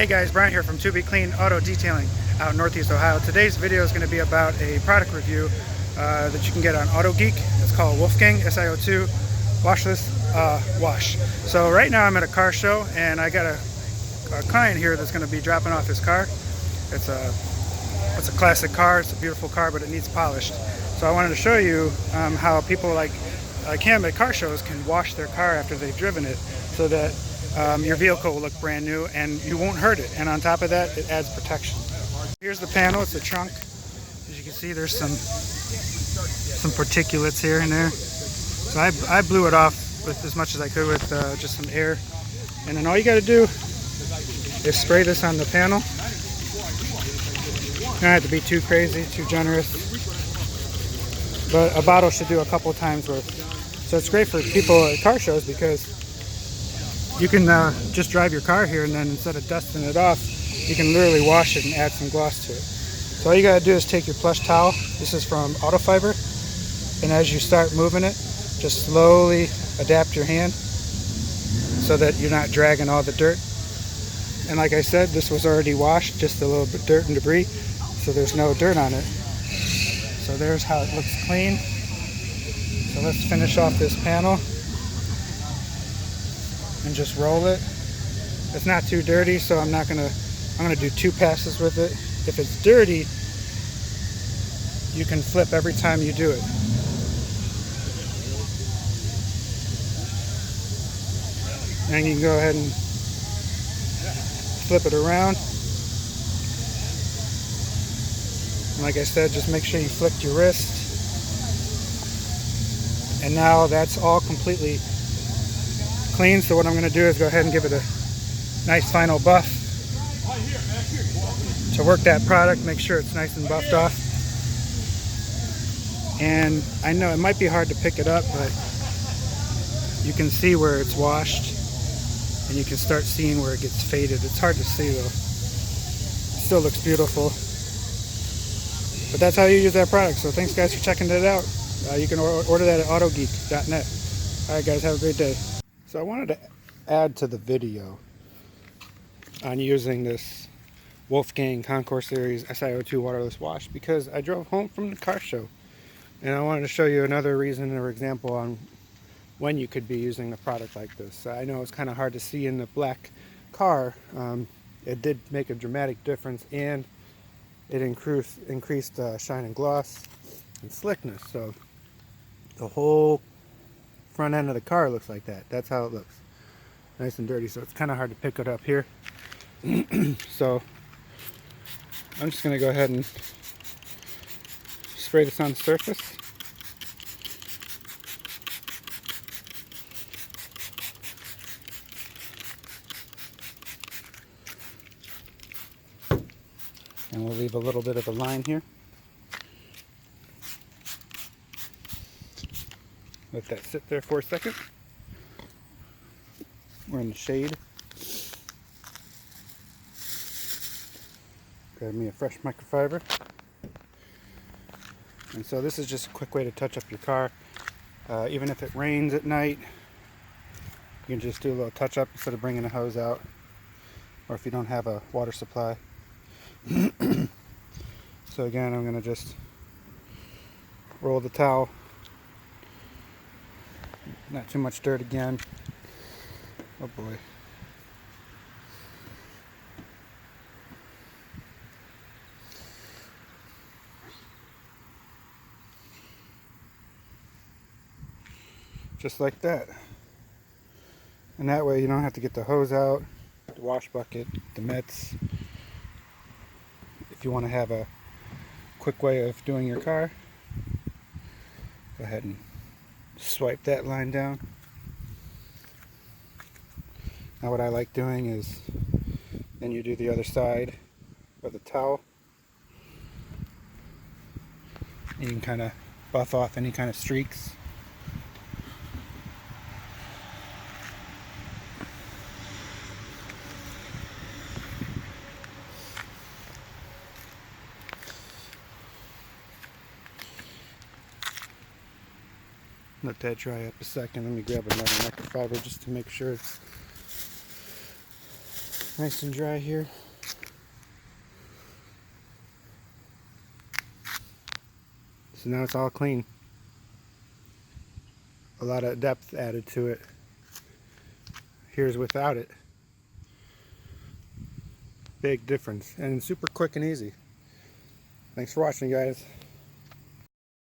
Hey guys, Brian here from To Be Clean Auto Detailing out in Northeast Ohio. Today's video is going to be about a product review that you can get on Autogeek. It's called Wolfgang SiO2 Washless Wash. So right now I'm at a car show and I got a client here that's going to be dropping off his car. It's a classic car, it's a beautiful car, but it needs polished. So I wanted to show you how people like him at car shows can wash their car after they've driven it so that your vehicle will look brand new and you won't hurt it. And on top of that, it adds protection. Here's the panel, it's a trunk. As you can see, there's some particulates here and there. So I blew it off with as much as I could with just some air. And then all you gotta do is spray this on the panel. You don't have to be too crazy, too generous. But a bottle should do a couple times worth. So it's great for people at car shows because you can just drive your car here and then instead of dusting it off, you can literally wash it and add some gloss to it. So all you gotta do is take your plush towel. This is from Auto Fiber. And as you start moving it, just slowly adapt your hand so that you're not dragging all the dirt. And like I said, this was already washed, just a little bit dirt and debris, so there's no dirt on it. So there's how it looks clean. So let's finish off this panel and just roll it. It's not too dirty, so I'm gonna do 2 passes with it. If it's dirty, you can flip every time you do it. And you can go ahead and flip it around. And like I said, just make sure you flick your wrist. And now that's all completely clean. So what I'm going to do is go ahead and give it a nice final buff to work that product, make sure it's nice and buffed off. And I know it might be hard to pick it up, but you can see where it's washed and you can start seeing where it gets faded. It's hard to see though. It still looks beautiful. But that's how you use that product. So thanks guys for checking it out. You can order that at autogeek.net. Alright guys, have a great day. So I wanted to add to the video on using this Wolfgang Concours Series SiO2 Waterless Wash because I drove home from the car show and I wanted to show you another reason or example on when you could be using a product like this. I know it's kind of hard to see in the black car. It did make a dramatic difference and it increased shine and gloss and slickness. So the whole front end of the car looks like that. That's how it looks. Nice and dirty, so it's kind of hard to pick it up here. So I'm just going to go ahead and spray this on the surface. And we'll leave a little bit of a line here. Let that sit there for a second. We're in the shade. Grab me a fresh microfiber. And so this is just a quick way to touch up your car. Even if it rains at night, you can just do a little touch up instead of bringing a hose out. Or if you don't have a water supply. So again, I'm going to just roll the towel. Not too much dirt again. Oh boy. Just like that. And that way you don't have to get the hose out, the wash bucket, the mitts. If you want to have a quick way of doing your car, go ahead and swipe that line down. Now what I like doing is then you do the other side with a towel. You can kind of buff off any kind of streaks. Let that dry up a second. Let me grab another microfiber just to make sure it's Nice and dry here. So now it's all clean. A lot of depth added to it. Here's without it. Big difference, and super quick and easy. Thanks for watching, guys.